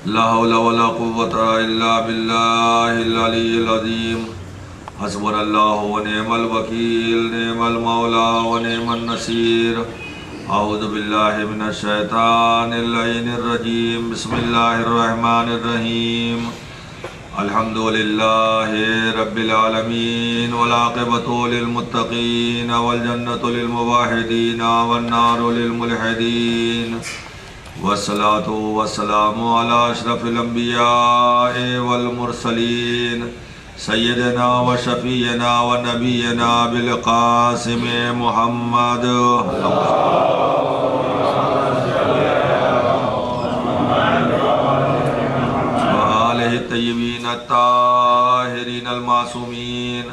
لا حول ولا قوة إلا بالله العلي العظيم حسبنا الله ونعم الوكيل نعم المولى ونعم النصير أعوذ بالله من الشيطان اللعين الرجيم بسم الله الرحمن الرحيم الحمد لله رب العالمين والعاقبة للمتقين والجنة للموحدين والنار للملحدين والصلاة والسلام على أشرف الأنبياء والمرسلين سيدنا وشفينا ونبينا بالقاسم محمد وآله الطيبين الطاهرين المعصومين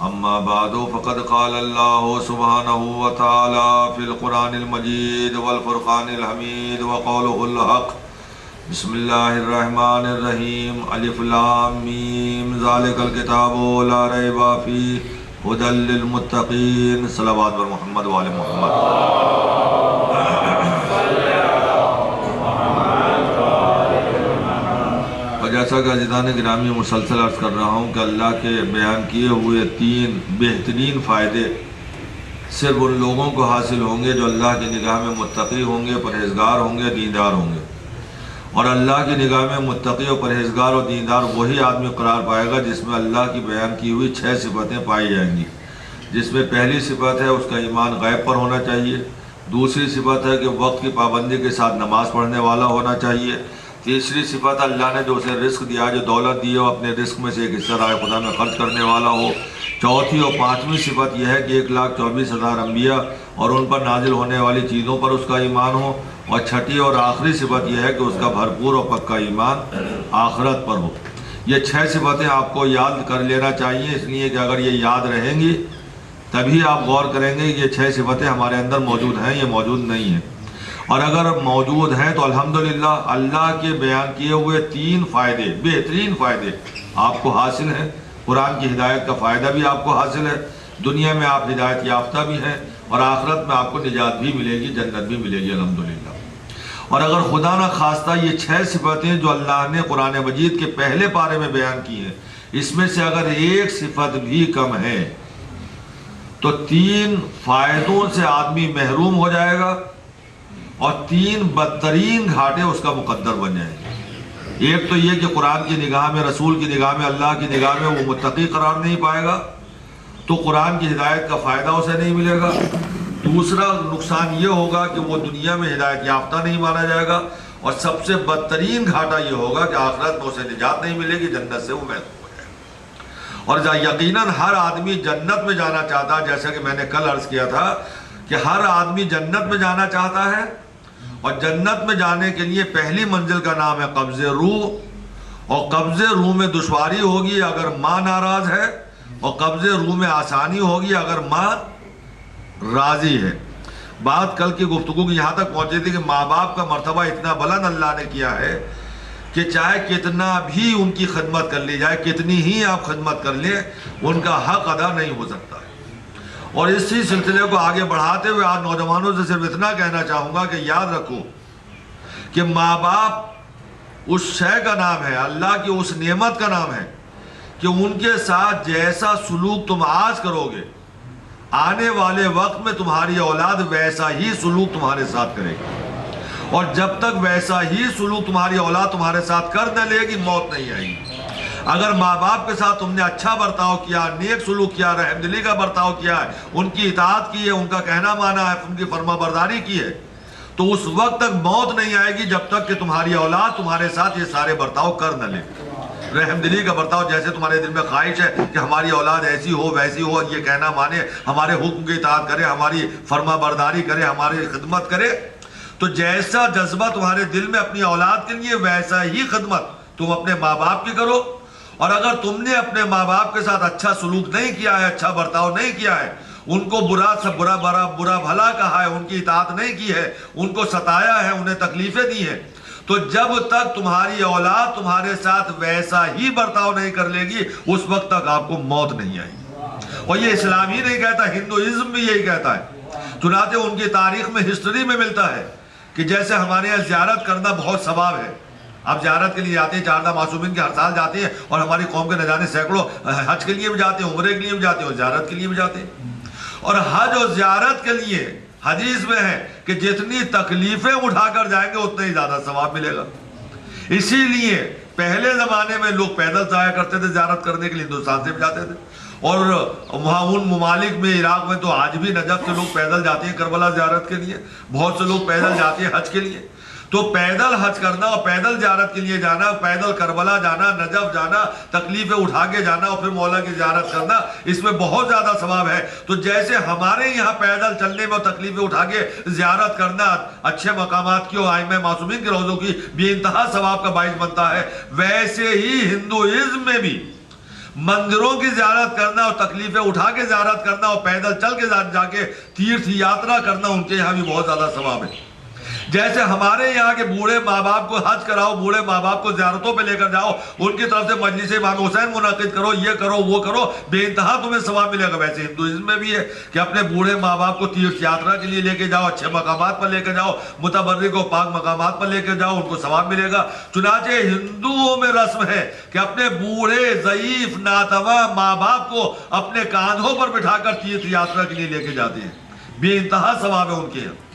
اما بعد فقد قال الله سبحانه وتعالى في القرآن المجيد والفرقان الحميد وقوله الحق بسم الله الرحمن الرحيم الف لام میم ذلك الكتاب لا ریب فیہ ھدی للمتقین صلوات بر محمد وآل محمد۔ جیسا کہ عزیزان گرامی مسلسل عرض کر رہا ہوں کہ اللہ کے بیان کیے ہوئے 3 بہترین فائدے صرف ان لوگوں کو حاصل ہوں گے جو اللہ کی نگاہ میں متقی ہوں گے، پرہیزگار ہوں گے، دیندار ہوں گے۔ اور اللہ کی نگاہ میں متقی اور پرہیزگار اور دیندار وہی آدمی قرار پائے گا جس میں اللہ کی بیان کی ہوئی 6 صفتیں پائی جائیں گی، جس میں پہلی صفت ہے اس کا ایمان غیب پر ہونا چاہیے، دوسری صفت ہے کہ وقت کی پابندی کے ساتھ نماز پڑھنے والا ہونا چاہیے، تیسری صفت اللہ نے جو اسے رزق دیا، جو دولت دی ہو، اپنے رزق میں سے ایک حصہ راہ خدا میں خرچ کرنے والا ہو۔ چوتھی اور پانچویں صفت یہ ہے کہ 1,24,000 انبیاء اور ان پر نازل ہونے والی چیزوں پر اس کا ایمان ہو، اور چھٹی اور آخری صفت یہ ہے کہ اس کا بھرپور اور پکا ایمان آخرت پر ہو۔ یہ 6 صفتیں آپ کو یاد کر لینا چاہیے، اس لیے کہ اگر یہ یاد رہیں گی تبھی آپ غور کریں گے کہ یہ 6 صفتیں ہمارے اندر موجود ہیں، یہ موجود نہیں ہیں۔ اور اگر موجود ہیں تو الحمدللہ اللہ کے بیان کیے ہوئے 3 فائدے، بہترین فائدے آپ کو حاصل ہیں۔ قرآن کی ہدایت کا فائدہ بھی آپ کو حاصل ہے، دنیا میں آپ ہدایت یافتہ بھی ہیں، اور آخرت میں آپ کو نجات بھی ملے گی، جنت بھی ملے گی الحمدللہ۔ اور اگر خدا نہ خواستہ یہ 6 صفتیں جو اللہ نے قرآن مجید کے پہلے پارے میں بیان کی ہیں، اس میں سے اگر ایک صفت بھی کم ہے تو 3 فائدوں سے آدمی محروم ہو جائے گا، اور 3 بدترین گھاٹے اس کا مقدر بن جائیں گے۔ ایک تو یہ کہ قرآن کی نگاہ میں، رسول کی نگاہ میں، اللہ کی نگاہ میں وہ متقی قرار نہیں پائے گا، تو قرآن کی ہدایت کا فائدہ اسے نہیں ملے گا۔ دوسرا نقصان یہ ہوگا کہ وہ دنیا میں ہدایت یافتہ نہیں مانا جائے گا، اور سب سے بدترین گھاٹا یہ ہوگا کہ آخرت میں اسے نجات نہیں ملے گی، جنت سے وہ محروم ہو جائے گا۔ اور یقیناً ہر آدمی جنت میں جانا چاہتا ہے، جیسا کہ میں نے کل عرض کیا تھا کہ ہر آدمی جنت میں جانا چاہتا ہے، اور جنت میں جانے کے لیے پہلی منزل کا نام ہے قبض روح، اور قبض روح میں دشواری ہوگی اگر ماں ناراض ہے، اور قبض روح میں آسانی ہوگی اگر ماں راضی ہے۔ بات کل کی گفتگو کی یہاں تک پہنچی تھی کہ ماں باپ کا مرتبہ اتنا بلند اللہ نے کیا ہے کہ چاہے کتنا بھی ان کی خدمت کر لی جائے، کتنی ہی آپ خدمت کر لیں، ان کا حق ادا نہیں ہو سکتا ہے۔ اور اسی سلسلے کو آگے بڑھاتے ہوئے آج نوجوانوں سے صرف اتنا کہنا چاہوں گا کہ یاد رکھو کہ ماں باپ اس شے کا نام ہے، اللہ کی اس نعمت کا نام ہے کہ ان کے ساتھ جیسا سلوک تم آج کرو گے، آنے والے وقت میں تمہاری اولاد ویسا ہی سلوک تمہارے ساتھ کرے گی، اور جب تک ویسا ہی سلوک تمہاری اولاد تمہارے ساتھ کر نہ لے گی، موت نہیں آئے گی۔ اگر ماں باپ کے ساتھ تم نے اچھا برتاؤ کیا، نیک سلوک کیا، رحم دلی کا برتاؤ کیا ہے، ان کی اطاعت کی ہے، ان کا کہنا مانا ہے، ان کی فرما برداری کی ہے، تو اس وقت تک موت نہیں آئے گی جب تک کہ تمہاری اولاد تمہارے ساتھ یہ سارے برتاؤ کر نہ لے۔ رحم دلی کا برتاؤ، جیسے تمہارے دل میں خواہش ہے کہ ہماری اولاد ایسی ہو ویسی ہو، یہ کہنا مانے، ہمارے حکم کی اطاعت کرے، ہماری فرما برداری کرے، ہماری خدمت کرے، تو جیسا جذبہ تمہارے دل میں اپنی اولاد کے لیے، ویسا ہی خدمت تم اپنے ماں باپ کی کرو۔ اور اگر تم نے اپنے ماں باپ کے ساتھ اچھا سلوک نہیں کیا ہے، اچھا برتاؤ نہیں کیا ہے، ان کو برا بھلا کہا ہے، ان کی اطاعت نہیں کی ہے، ان کو ستایا ہے، انہیں تکلیفیں دی ہیں، تو جب تک تمہاری اولاد تمہارے ساتھ ویسا ہی برتاؤ نہیں کر لے گی، اس وقت تک آپ کو موت نہیں آئے گی۔ اور یہ اسلام ہی نہیں کہتا، ہندوازم بھی یہی کہتا ہے۔ چنانچہ ان کی تاریخ میں، ہسٹری میں ملتا ہے کہ جیسے ہمارے یہاں زیارت کرنا بہت ثواب ہے، آپ زیارت کے لیے جاتے ہیں، 14 معصومین کے ہر سال جاتے ہیں، اور ہماری قوم کے نہ جانے سینکڑوں حج کے لیے بھی جاتے ہیں، عمرے کے لیے بھی جاتے ہیں، اور زیارت کے لیے بھی جاتے ہیں۔ اور حج اور زیارت کے لیے حدیث میں ہے کہ جتنی تکلیفیں اٹھا کر جائیں گے اتنا ہی زیادہ ثواب ملے گا۔ اسی لیے پہلے زمانے میں لوگ پیدل جایا کرتے تھے زیارت کرنے کے لیے، ہندوستان سے بھی جاتے تھے، اور وہاں ان ممالک میں، عراق میں تو آج بھی نجف سے لوگ پیدل جاتے ہیں کربلا زیارت کے لیے، بہت سے لوگ پیدل جاتے ہیں حج کے لیے۔ تو پیدل حج کرنا اور پیدل زیارت کے لیے جانا، پیدل کربلا جانا، نجف جانا، تکلیفیں اٹھا کے جانا اور پھر مولا کی زیارت کرنا، اس میں بہت زیادہ ثواب ہے۔ تو جیسے ہمارے یہاں پیدل چلنے میں اور تکلیفیں اٹھا کے زیارت کرنا اچھے مقامات کی اور ائمہ معصومین کے روضوں کی بے انتہا ثواب کا باعث بنتا ہے، ویسے ہی ہندوازم میں بھی مندروں کی زیارت کرنا اور تکلیفیں اٹھا کے زیارت کرنا اور پیدل چل کے جا کے تیرتھ یاترا کرنا ان کے یہاں بھی بہت زیادہ ثواب ہے۔ جیسے ہمارے یہاں کے بوڑھے ماں باپ کو حج کراؤ، بوڑھے ماں باپ کو زیارتوں پہ لے کر جاؤ، ان کی طرف سے مجلس امام حسین منعقد کرو، یہ کرو وہ کرو، بے انتہا تمہیں ثواب ملے گا۔ ویسے ہندوازم میں بھی ہے کہ اپنے بوڑھے ماں باپ کو تیرتھ یاترا کے لیے لے کے جاؤ، اچھے مقامات پر لے کے جاؤ، متبرک و پاک مقامات پر لے کے جاؤ، ان کو ثواب ملے گا۔ چنانچہ ہندوؤں میں رسم ہے کہ اپنے بوڑھے ضعیف ناتواں ماں باپ کو اپنے کاندھوں پر بٹھا کر تیرتھ یاترا کے لیے لے کے جاتے ہیں، بے انتہا ثواب ہے ان کے یہاں۔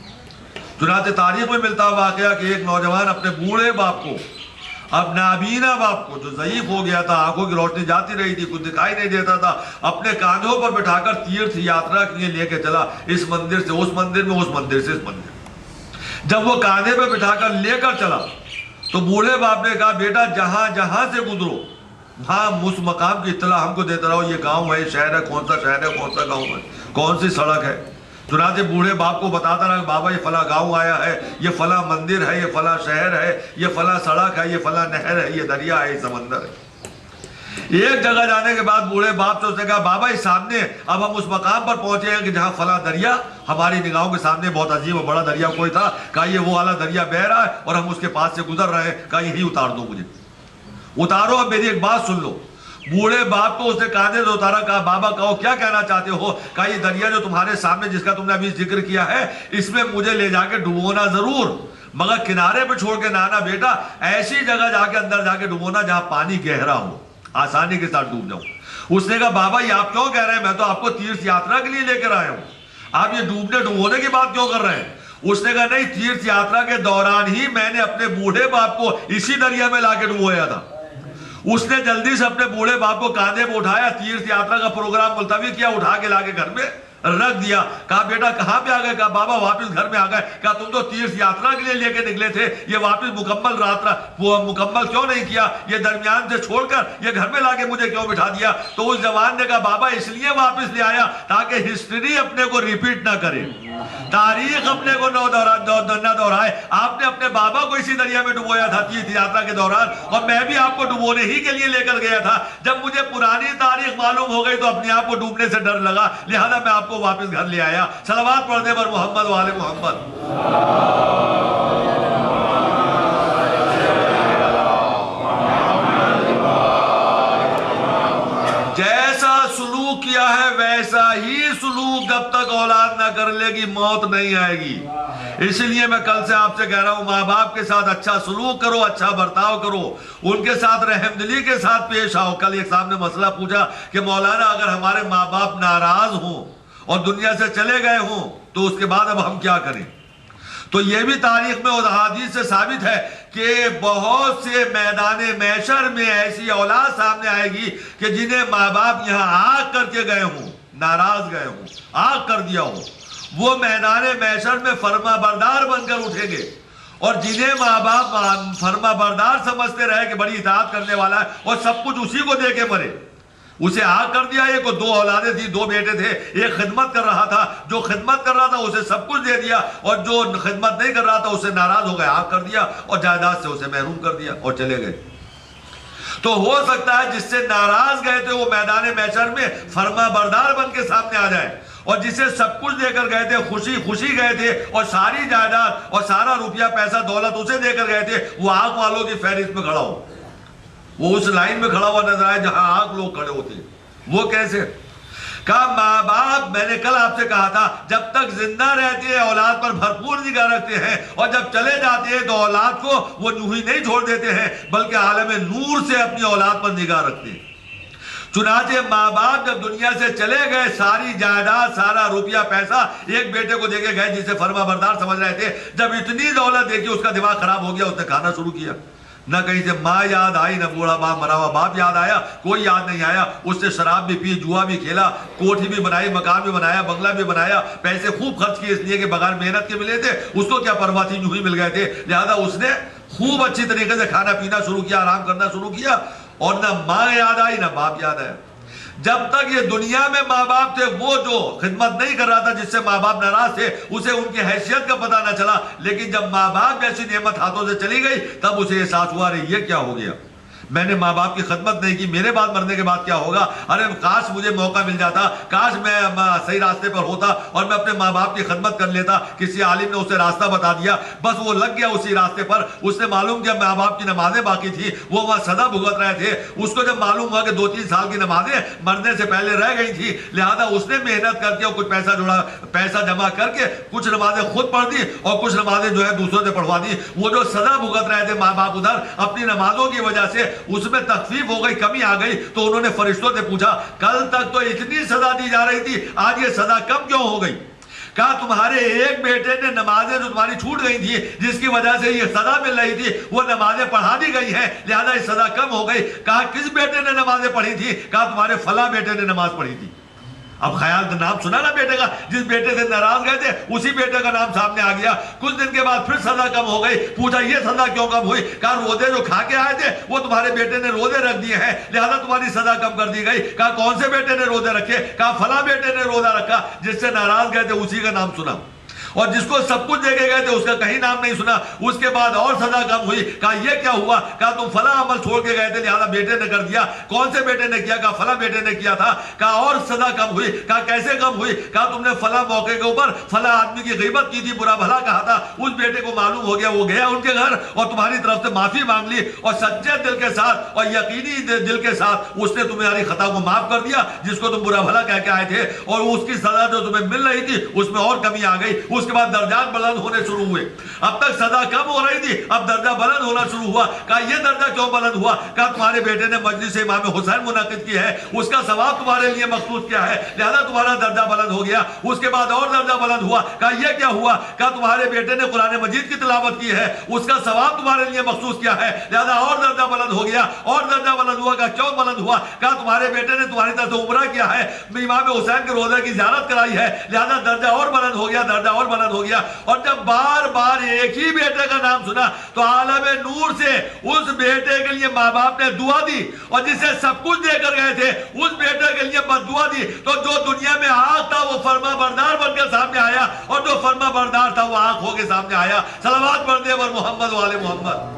چنانچہ تاریخ میں ملتا واقعہ کہ ایک نوجوان اپنے بوڑھے باپ کو، اب نابینا باپ کو جو ضعیف ہو گیا تھا، آنکھوں کی روشنی جاتی رہی تھی، کچھ دکھائی نہیں دیتا تھا، اپنے کاندھوں پر بٹھا کر تیرتھ یاترا کے لیے لے کے چلا، اس مندر سے اس مندر میں، اس مندر سے اس مندر۔ جب وہ کاندھے پہ بٹھا کر لے کر چلا تو بوڑھے باپ نے کہا، بیٹا جہاں جہاں سے گزرو وہاں اس مقام کی اطلاع ہم کو دیتے رہو، یہ گاؤں ہے، شہر ہے، کون سا شہر ہے، کون سا گاؤں ہے، کون سی سڑک ہے۔ چنانچہ بوڑھے باپ کو بتاتا رہا کہ بابا یہ فلاں گاؤں آیا ہے، یہ فلاں مندر ہے، یہ فلاں شہر ہے، یہ فلاں سڑک ہے، یہ فلاں نہر ہے، یہ دریا ہے، یہ سمندر ہے۔ ایک جگہ جانے کے بعد بوڑھے باپ سے اس نے کہا، بابا یہ سامنے اب ہم اس مقام پر پہنچے ہیں کہ جہاں فلاں دریا ہماری نگاہوں کے سامنے بہت عظیم اور بڑا دریا کوئی تھا، کہا یہ وہ والا دریا بہہ رہا ہے اور ہم اس کے پاس سے گزر رہے ہیں، کہا یہی اتار دو مجھے، اتارو، اب میری ایک بات سن لو۔ بوڑھے باپ کو اس نے کاندھے سے اتارا، کہا بابا کہو کیا کہنا چاہتے ہو؟ کہا یہ دریا جو تمہارے سامنے جس کا تم نے ابھی ذکر کیا ہے، اس میں مجھے لے جا کے ڈبونا ضرور، مگر کنارے پہ چھوڑ کے نہ آنا بیٹا، ایسی جگہ جا کے اندر جا کے ڈبونا جہاں پانی گہرا ہو، آسانی کے ساتھ ڈوب جاؤں۔ اس نے کہا بابا یہ آپ کیوں کہہ رہے ہیں؟ میں تو آپ کو تیرتھ یاترا کے لیے لے کر آیا ہوں، آپ یہ ڈوبنے ڈبونے کی بات کیوں کر رہے ہیں؟ اس نے کہا نہیں، تیرتھ یاترا کے دوران ہی میں نے اپنے بوڑھے باپ کو اسی دریا میں لا کے ڈبویا تھا۔ اس نے جلدی سے اپنے بوڑھے باپ کو کاندھے پہ اٹھایا، تیرتھ یاترا کا پروگرام ملتوی کیا، اٹھا کے لا کے گھر میں رکھ دیا۔ کہا بیٹا کہاں پہ آ گئے؟ کہا بابا واپس گھر میں آ گئے۔ کہا تم تو تیرتھ یاترا کے لیے لے کے نکلے تھے، یہ واپس مکمل کیوں نہیں کیا؟ یہ درمیان سے چھوڑ کر یہ گھر میں لا کے مجھے کیوں بٹھا دیا؟ تو اس جوان نے کہا بابا اس لیے واپس لے آیا تاکہ ہسٹری اپنے کو ریپیٹ نہ کرے، تاریخ اپنے کو نہ دہرائے۔ آپ نے اپنے بابا کو اسی دریا میں ڈبویا تھا تیرتھ یاترا کے دوران، اور میں بھی آپ کو ڈبونے ہی کے لیے لے کر گیا تھا۔ جب مجھے پرانی تاریخ معلوم ہو گئی تو اپنے آپ کو ڈوبنے سے ڈر لگا، لہذا میں آپ کو واپس گھر لے آیا۔ صلوات پڑھنے پر محمد و آل محمد۔ جیسا سلوک کیا ہے ویسا ہی سلوک جب تک اولاد نہ کر لے گی موت نہیں آئے گی۔ اس لیے میں کل سے آپ سے کہہ رہا ہوں، ماں باپ کے ساتھ اچھا سلوک کرو، اچھا برتاؤ کرو، ان کے ساتھ رحم دلی کے ساتھ پیش آؤ۔ کل ایک صاحب نے مسئلہ پوچھا کہ مولانا اگر ہمارے ماں باپ ناراض ہوں اور دنیا سے چلے گئے ہوں تو اس کے بعد اب ہم کیا کریں؟ تو یہ بھی تاریخ میں اور احادیث سے ثابت ہے کہ بہت سے میدان محشر میں ایسی اولاد سامنے آئے گی کہ جنہیں ماں باپ یہاں آگ کر کے گئے ہوں، ناراض گئے ہوں، آگ کر دیا ہو، وہ میدان محشر میں فرما بردار بن کر اٹھیں گے، اور جنہیں ماں باپ فرما بردار سمجھتے رہے کہ بڑی اطاعت کرنے والا ہے اور سب کچھ اسی کو دے کے مرے، اسے آگ کر دیا۔ ایک کو 2 اولادیں تھی، 2 بیٹے تھے، ایک خدمت کر رہا تھا، جو خدمت کر رہا تھا اسے سب کچھ دے دیا، اور جو خدمت نہیں کر رہا تھا اسے ناراض ہو گئے، آگ کر دیا اور جائیداد سے اسے محروم کر دیا اور چلے گئے۔ تو ہو سکتا ہے جس سے ناراض گئے تھے وہ میدان محشر میں فرما بردار بن کے سامنے آ جائے، اور جسے سب کچھ دے کر گئے تھے، خوشی خوشی گئے تھے اور ساری جائیداد اور سارا روپیہ پیسہ دولت اسے دے کر گئے تھے، وہ آگ والوں کی فہرست میں کھڑا ہو، وہ اس لائن میں کھڑا ہوا نظر آئے جہاں آگ لوگ کھڑے ہوتے ہیں۔ وہ کیسے؟ کہا ماں باپ، میں نے کل آپ سے کہا تھا، جب تک زندہ رہتے ہیں اولاد پر بھرپور نگاہ رکھتے ہیں، اور جب چلے جاتے ہیں تو اولاد کو وہ یوں ہی نہیں چھوڑ دیتے ہیں بلکہ عالم نور سے اپنی اولاد پر نگاہ رکھتے ہیں۔ چنانچہ ماں باپ جب دنیا سے چلے گئے، ساری جائیداد، سارا روپیہ پیسہ ایک بیٹے کو دے کے گئے جسے فرما بردار سمجھ رہے تھے۔ جب اتنی دولت دیکھی اس کا دماغ خراب ہو گیا، اس نے کھانا شروع کیا۔ نہ کہیں سے ماں یاد آئی، نہ بوڑھا باپ مرا ہوا باپ یاد آیا، کوئی یاد نہیں آیا۔ اس نے شراب بھی پی، جوا بھی کھیلا، کوٹھی بھی بنائی، مکان بھی بنایا، بنگلہ بھی بنایا، پیسے خوب خرچ کیے، اس لیے کہ بغیر محنت کے ملے تھے، اس کو کیا پرواہ تھی، یوں ہی مل گئے تھے۔ لہذا اس نے خوب اچھی طریقے سے کھانا پینا شروع کیا، آرام کرنا شروع کیا، اور نہ ماں یاد آئی نہ باپ یاد آیا۔ جب تک یہ دنیا میں ماں باپ تھے، وہ جو خدمت نہیں کر رہا تھا، جس سے ماں باپ ناراض تھے، اسے ان کی حیثیت کا پتہ نہ چلا۔ لیکن جب ماں باپ جیسی نعمت ہاتھوں سے چلی گئی، تب اسے احساس ہوا، ارے یہ کیا ہو گیا، میں نے ماں باپ کی خدمت نہیں کی، میرے بعد مرنے کے بعد کیا ہوگا، ارے کاش مجھے موقع مل جاتا، کاش میں صحیح راستے پر ہوتا اور میں اپنے ماں باپ کی خدمت کر لیتا، کسی عالم نے اسے راستہ بتا دیا، بس وہ لگ گیا اسی راستے پر۔ اس نے معلوم کیا ماں باپ کی نمازیں باقی تھی، وہ وہاں سزا بھگت رہے تھے۔ اس کو جب معلوم ہوا کہ 2-3 سال کی نمازیں مرنے سے پہلے رہ گئی تھی، لہذا اس نے محنت کر کے اور کچھ پیسہ جمع کر کے کچھ نمازیں خود پڑھ دی اور کچھ نمازیں جو ہے دوسروں سے پڑھوا دی۔ وہ جو سزا بھگت رہے تھے ماں باپ ادھر اپنی نمازوں کی وجہ سے، اس میں تخفیف ہو گئی، کمی آ گئی، تو انہوں نے فرشتوں سے پوچھا، کل تک تو اتنی سزا دی جا رہی تھی، آج یہ سزا کم کیوں ہو گئی؟ کہا تمہارے ایک بیٹے نے نمازیں جو تمہاری چھوٹ گئی تھی، جس کی وجہ سے یہ سزا مل رہی تھی، وہ نمازیں پڑھا دی گئی ہیں، لہذا یہ سزا کم ہو گئی۔ کہا کس بیٹے نے نمازیں پڑھی تھی؟ کہا تمہارے فلاں بیٹے نے نماز پڑھی تھی۔ اب خیال کا نام سنا نا بیٹے کا، جس بیٹے سے ناراض گئے تھے اسی بیٹے کا نام سامنے آ گیا۔ کچھ دن کے بعد پھر سزا کم ہو گئی، پوچھا یہ سزا کیوں کم ہوئی؟ کہا روزے جو کھا کے آئے تھے وہ تمہارے بیٹے نے روزے رکھ دیے ہیں، لہذا تمہاری سزا کم کر دی گئی۔ کہا کون سے بیٹے نے روزے رکھے؟ کہا فلاں بیٹے نے روزہ رکھا، جس سے ناراض گئے تھے اسی کا نام سنا، اور جس کو سب کچھ دے کے گئے تھے اس کا کہیں نام نہیں سنا۔ اس کے بعد اور سزا کم ہوئی۔ کہا یہ کیا ہوا؟ کہا تم فلاں عمل چھوڑ کے گئے تھے، لہذا بیٹے نے کر دیا۔ کون سے بیٹے نے کیا؟ کہا فلاں بیٹے نے کیا تھا۔ کہا اور سزا کم ہوئی۔ کہا کیسے کم ہوئی؟ کہا تم نے فلاں موقع کے اوپر فلاں آدمی کی غیبت کی تھی، برا بھلا کہا تھا، اس بیٹے کو معلوم ہو گیا، وہ گیا ان کے گھر اور تمہاری طرف سے معافی مانگ لی، اور سچے دل کے ساتھ اور یقینی دل کے ساتھ اس نے تمہاری خطا کو معاف کر دیا، جس کو تم برا بھلا کہہ کے آئے تھے، اور اس کی سزا جو تمہیں مل رہی تھی اس میں اور کمی آ گئی۔ اس کے بعد درجات بلند ہونے شروع ہوئے، اب تک سزا کم ہو رہی تھی، اب درجہ بلند ہونا شروع ہوا۔ کہا یہ درجہ کیوں بلند ہوا؟ کہا تمہارے بیٹے نے مجلس امام حسین منعقد کی ہے، اس کا ثواب تمہارے لیے مخصوص کیا ہے، لہذا تمہارا درجہ بلند ہو گیا۔ اس کے بعد اور درجہ بلند ہوا۔ کہا یہ کیا ہوا؟ کہا تمہارے بیٹے نے قرآن مجید کی تلاوت کی ہے، اس کا ثواب تمہارے لیے مخصوص کیا ہے، لہذا اور درجہ بلند ہو گیا، اور درجہ بلند ہوا۔ کہا کیوں بلند ہوا؟ کہا تمہارے بیٹے نے تمہاری طرف سے عمرہ کیا ہے، امام حسین کے روضے کی زیارت کرائی ہے، لہذا درجہ اور بلند ہو گیا، درجہ اور بلند ہو گیا۔ اور جب بار بار ایک ہی بیٹے کا نام سنا تو عالم نور سے اس بیٹے کے لیے ماں باپ نے دعا دی، اور جسے سب کچھ دے کر گئے تھے اس بیٹے کے لیے بد دعا دی۔ تو جو دنیا میں آنکھ تھا وہ فرما بردار بن کے سامنے آیا، اور جو فرما بردار تھا وہ آنکھ ہو کے سامنے آیا۔ صلوات پڑھ دے بر محمد والے محمد۔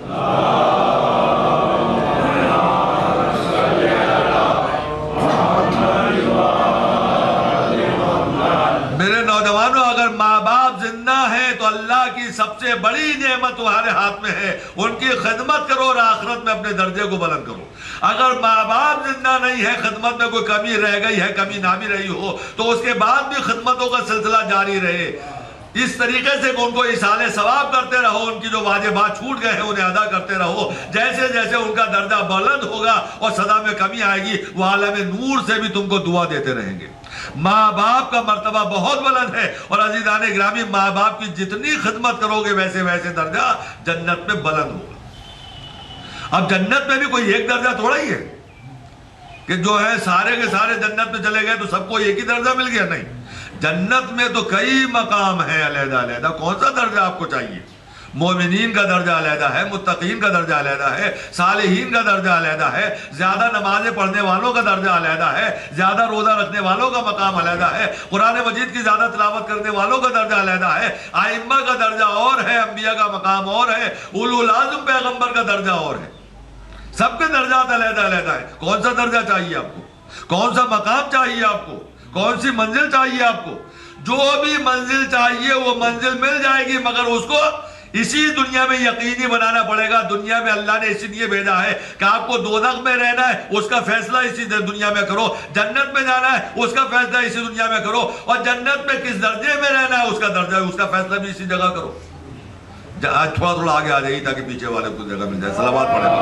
میرے نوجوانوں، اگر ماں باپ زندہ ہیں تو اللہ کی سب سے بڑی نعمت تمہارے ہاتھ میں ہے، ان کی خدمت کرو اور آخرت میں اپنے درجے کو بلند کرو۔ اگر ماں باپ زندہ نہیں ہے، خدمت میں کوئی کمی رہ گئی ہے، کمی نہ بھی رہی ہو، تو اس کے بعد بھی خدمتوں کا سلسلہ جاری رہے، اس طریقے سے کہ ان کو ایصال ثواب کرتے رہو، ان کی جو واجبات چھوٹ گئے ہیں انہیں ادا کرتے رہو۔ جیسے جیسے ان کا درجہ بلند ہوگا اور سزا میں کمی آئے گی، وہ عالم نور سے بھی تم کو دعا دیتے رہیں گے۔ ماں باپ کا مرتبہ بہت بلند ہے، اور عزیزان گرامی، ماں باپ کی جتنی خدمت کرو گے ویسے ویسے درجہ جنت میں بلند ہوگا۔ اب جنت میں بھی کوئی ایک درجہ تھوڑا ہی ہے کہ جو ہے سارے کے سارے جنت میں چلے گئے تو سب کو ایک ہی درجہ مل گیا، نہیں۔ جنت میں تو کئی مقام ہیں علیحدہ علیحدہ، کون سا درجہ آپ کو چاہیے؟ مومنین کا درجہ علیحدہ ہے، متقین کا درجہ علیحدہ ہے، صالحین کا درجہ علیحدہ ہے، زیادہ نمازیں پڑھنے والوں کا درجہ علیحدہ ہے، زیادہ روزہ رکھنے والوں کا مقام علیحدہ ہے، قرآن مجید کی زیادہ تلاوت کرنے والوں کا درجہ علیحدہ ہے، ائمہ کا درجہ اور ہے، انبیاء کا مقام اور ہے، اولو العزم پیغمبر کا درجہ اور ہے۔ سب کے درجات علیحدہ علیحدہ ہے۔ کون سا درجہ چاہیے آپ کو؟ کون سا مقام چاہیے آپ کو؟ کون سی منزل چاہیے آپ کو؟ جو بھی منزل چاہیے وہ منزل مل جائے گی، مگر اس کو اسی دنیا میں یقینی بنانا پڑے گا. دنیا میں اللہ نے اسی لیے بھیجا ہے کہ آپ کو دوزخ میں رہنا ہے، اس کا فیصلہ اسی دنیا میں کرو. جنت میں جانا ہے، اس کا فیصلہ اسی دنیا میں کرو. اور جنت میں کس درجے میں رہنا ہے، اس کا درجہ، اس کا فیصلہ بھی اسی جگہ کرو. آج تھوڑا آگے آ جائیے تاکہ پیچھے والے کو جگہ مل جائے. صلوات پڑھے گا.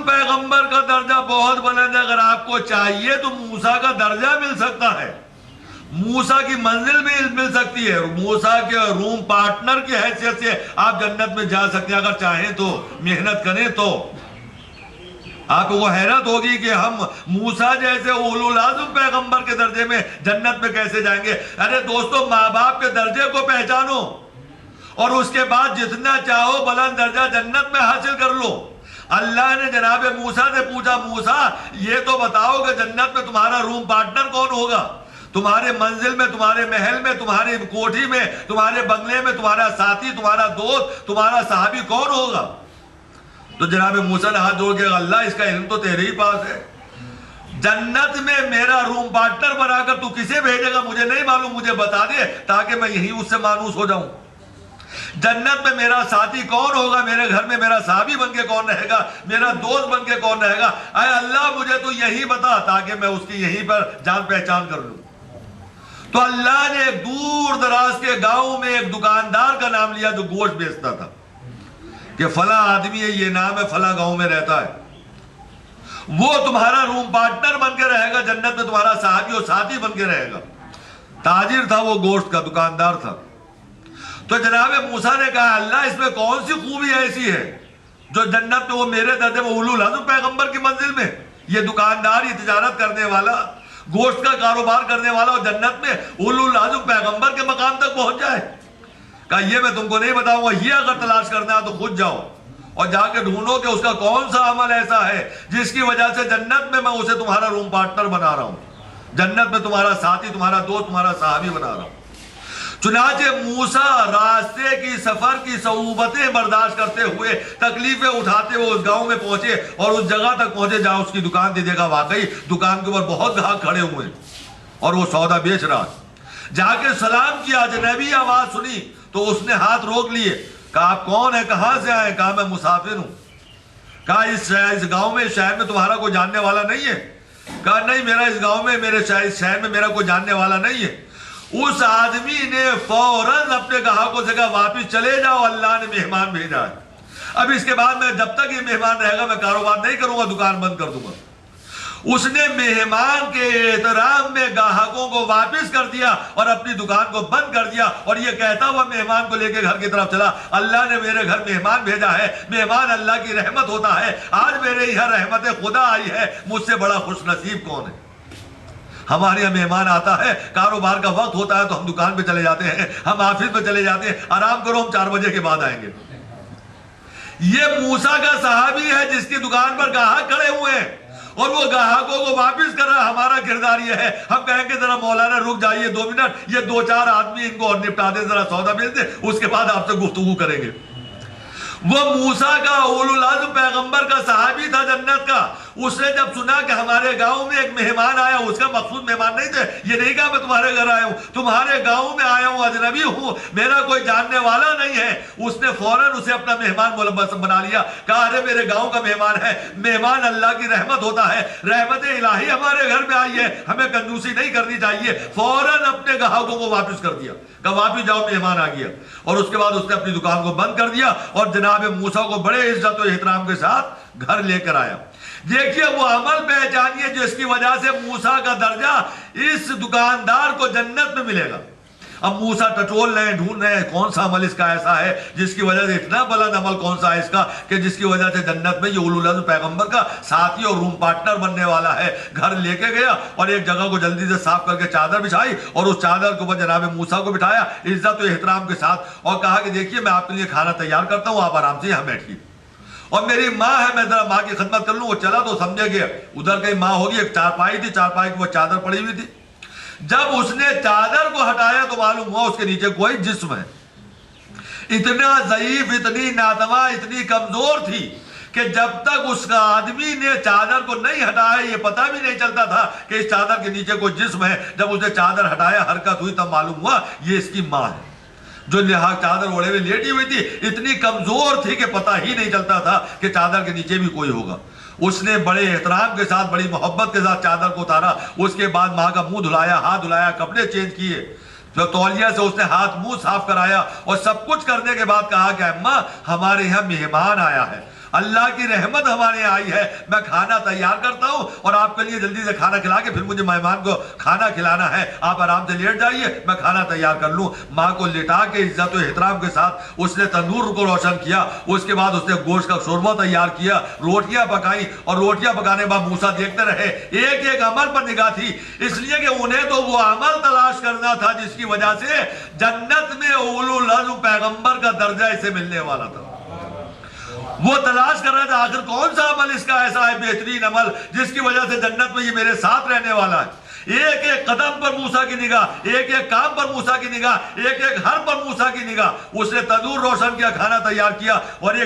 پیغمبر کا درجہ بہت بلند ہے. اگر آپ کو چاہیے تو موسیٰ کا درجہ مل سکتا ہے، موسیٰ کی منزل بھی مل سکتی ہے، موسیٰ کے روم پارٹنر کی حیثیت سے آپ جنت میں جا سکتے ہیں اگر چاہیں تو، محنت کریں تو. آپ کو حیرت ہوگی کہ ہم موسیٰ جیسے اولو العزم پیغمبر کے درجے میں جنت میں کیسے جائیں گے. ارے دوستو، ماں باپ کے درجے کو پہچانو اور اس کے بعد جتنا چاہو بلند درجہ جنت میں حاصل کر لو. اللہ نے جناب موسیٰ سے پوچھا، موسیٰ یہ تو بتاؤ کہ جنت میں تمہارا روم پارٹنر کون ہوگا، تمہارے منزل میں، تمہارے محل میں، تمہاری کوٹھی میں، تمہارے بنگلے میں تمہارا ساتھی، تمہارا دوست، تمہارا صحابی کون ہوگا؟ تو جناب موسیٰ نے ہاتھ جوڑ کے اللہ اس کا علم تو تیرے ہی پاس ہے. جنت میں میرا روم پارٹنر بنا کر تو کسے بھیجے گا مجھے نہیں معلوم، مجھے بتا دے تاکہ میں یہی اس سے مانوس ہو جاؤں. جنت میں میرا ساتھی کون ہوگا، میرے گھر میں میرا صحابی بن کے کون رہے گا، میرا دوست بن کے کون رہے گا. اے اللہ مجھے تو یہی بتا تاکہ میں اس کی یہیں پر جان پہچان کر لوں. تو اللہ نے ایک دور دراز کے گاؤں میں ایک دکاندار کا نام لیا جو گوشت بیچتا تھا کہ فلاں آدمی ہے، یہ نام ہے، فلاں گاؤں میں رہتا ہے، وہ تمہارا روم پارٹنر بن کے رہے گا جنت میں، تمہارا صحابی اور ساتھی بن کے رہے گا. تاجر تھا وہ، گوشت کا دکاندار تھا. تو جناب موسیٰ نے کہا اللہ اس میں کون سی خوبی ایسی ہے جو جنت میں وہ میرے درجے میں اولو العزم پیغمبر کی منزل میں، یہ دکاندار، یہ تجارت کرنے والا، گوشت کا کاروبار کرنے والا، اور جنت میں اولو العزم پیغمبر کے مقام تک پہنچ جائے. کہا یہ میں تم کو نہیں بتاؤں گا، یہ اگر تلاش کرنا ہے تو خود جاؤ اور جا کے ڈھونڈو کہ اس کا کون سا عمل ایسا ہے جس کی وجہ سے جنت میں اسے تمہارا روم پارٹنر بنا رہا ہوں، جنت میں تمہارا ساتھی، تمہارا دوست، تمہارا صحابی بنا رہا ہوں. چنانچہ موسیٰ راستے کی سفر کی صعوبتیں برداشت کرتے ہوئے، تکلیفیں اٹھاتے ہوئے اس گاؤں میں پہنچے اور اس جگہ تک پہنچے جہاں اس کی دکان تھی. دیکھا واقعی دکان کے اوپر بہت گاہک کھڑے ہوئے اور وہ سودا بیچ رہا. جا کے سلام کیا، اجنبی آواز سنی تو اس نے ہاتھ روک لیے. کہا آپ کون ہیں، کہاں سے آئے؟ کہا میں مسافر ہوں. کہا اس گاؤں میں، شہر میں تمہارا کوئی جاننے والا نہیں ہے؟ کہا نہیں، میرا اس گاؤں میں، میرے شہر میں میرا کوئی جاننے والا نہیں ہے. اس آدمی نے فوراً اپنے گاہکوں سے کہا واپس چلے جاؤ، اللہ نے مہمان بھیجا ہے. اب اس کے بعد میں جب تک یہ مہمان رہے گا میں کاروبار نہیں کروں گا، دکان بند کر دوں گا. اس نے مہمان کے احترام میں گاہکوں کو واپس کر دیا اور اپنی دکان کو بند کر دیا، اور یہ کہتا ہوا مہمان کو لے کے گھر کی طرف چلا، اللہ نے میرے گھر مہمان بھیجا ہے، مہمان اللہ کی رحمت ہوتا ہے، آج میرے یہاں رحمت خدا آئی ہے، مجھ سے بڑا خوش نصیب کون ہے. ہمارے یہاں مہمان آتا ہے، کاروبار کا وقت ہوتا ہے تو ہم دکان پہ چلے جاتے ہیں، ہم آفس پہ چلے جاتے ہیں، آرام کرو ہم 4 بجے کے بعد آئیں گے. یہ موسیٰ کا صحابی ہے جس کی دکان پر گاہک کھڑے ہوئے ہیں اور وہ گاہکوں کو واپس کر رہا. ہمارا کردار یہ ہے، ہم کہیں گے ذرا مولانا رک جائیے 2 منٹ، یہ 2-4 آدمی ان کو اور نپٹا دیں، ذرا سودا بیچ دیں، اس کے بعد آپ سے گفتگو کریں گے. وہ موسیٰ کا اولو العزم پیغمبر کا صحابی تھا جنت کا. اس نے جب سنا کہ ہمارے گاؤں میں ایک مہمان آیا، اس کا مقصود مہمان نہیں تھے، یہ نہیں کہا میں تمہارے گھر آیا ہوں، تمہارے گاؤں میں آیا ہوں، اجنبی ہوں، میرا کوئی جاننے والا نہیں ہے. اس نے فوراً اسے اپنا مہمان بنا لیا. کہا ارے میرے گاؤں کا مہمان ہے، مہمان اللہ کی رحمت ہوتا ہے، رحمت الہی ہمارے گھر میں آئی ہے، ہمیں کنجوسی نہیں کرنی چاہیے. فوراً اپنے گاہکوں کو واپس کر دیا، کہا واپس جاؤ مہمان آ گیا. اور اس کے بعد اس نے اپنی دکان کو بند کر دیا اور جناب موسیٰ کو بڑے عزت و احترام کے ساتھ گھر لے کر آیا. دیکھیے وہ عمل پہچانیے جس کی وجہ سے موسیٰ کا درجہ اس دکاندار کو جنت میں ملے گا. اب موسیٰ ٹٹول رہے ہیں، ڈھونڈ رہے ہیں کون سا عمل اس کا ایسا ہے جس کی وجہ سے اتنا بلند عمل کون سا ہے اس کا کہ جس کی وجہ سے جنت میں یہ اولو العزم پیغمبر کا ساتھی اور روم پارٹنر بننے والا ہے. گھر لے کے گیا اور ایک جگہ کو جلدی سے صاف کر کے چادر بچھائی اور اس چادر کے اوپر جناب موسیٰ کو بٹھایا عزت و احترام کے ساتھ اور کہا کہ دیکھیے میں آپ کے لیے کھانا تیار کرتا ہوں، آپ آرام سے یہاں بیٹھیے، اور میری ماں ہے میں ذرا ماں کی خدمت کر لوں. وہ چلا تو سمجھے گیا ادھر کہیں ماں ہوگی، ایک چارپائی تھی، چارپائی کی وہ چادر پڑی ہوئی تھی. جب اس نے چادر کو ہٹایا تو معلوم ہوا اس کے نیچے کوئی جسم ہے. اتنا ضعیف، اتنی ناتواں، اتنی کمزور تھی کہ جب تک اس کا آدمی نے چادر کو نہیں ہٹایا یہ پتہ بھی نہیں چلتا تھا کہ اس چادر کے نیچے کوئی جسم ہے. جب اس نے چادر ہٹایا حرکت ہوئی تب معلوم ہوا یہ اس کی ماں ہے جو چادر اوڑے ہوئے لیٹی ہوئی تھی. اتنی کمزور تھی کہ پتہ ہی نہیں چلتا تھا کہ چادر کے نیچے بھی کوئی ہوگا. اس نے بڑے احترام کے ساتھ بڑی محبت کے ساتھ چادر کو اتارا. اس کے بعد ماں کا منہ دھلایا, ہاتھ دھلایا, کپڑے چینج کیے, تولیہ سے اس نے ہاتھ منہ صاف کرایا اور سب کچھ کرنے کے بعد کہا کہ اماں ہمارے یہاں مہمان آیا ہے, اللہ کی رحمت ہمارے یہاں آئی ہے, میں کھانا تیار کرتا ہوں اور آپ کے لیے جلدی سے کھانا کھلا کے پھر مجھے مہمان کو کھانا کھلانا ہے, آپ آرام سے لیٹ جائیے میں کھانا تیار کر لوں. ماں کو لٹا کے عزت و احترام کے ساتھ اس نے تندور کو روشن کیا. اس کے بعد اس نے گوشت کا شوربہ تیار کیا, روٹیاں پکائیں اور روٹیاں پکانے کے بعد موسیٰ دیکھتے رہے. ایک ایک عمل پر نگاہ تھی, اس لیے کہ انہیں تو وہ عمل تلاش کرنا تھا جس کی وجہ سے جنت میں اولو العزم پیغمبر کا درجہ اسے ملنے والا تھا. وہ تلاش کر رہا تھا آخر کون سا عمل اس کا ایسا ہے بہترین عمل جس کی وجہ سے جنت میں یہ میرے ساتھ رہنے والا ہے. ایک ایک قدم پر موسیٰ کی نگاہ, ایک ایک کام پر موسیٰ کی نگاہ, ایک ایک حرف پر موسیٰ کی نگاہ. اس نے تندور روشن کیا, کھانا تیار کیا اور ایک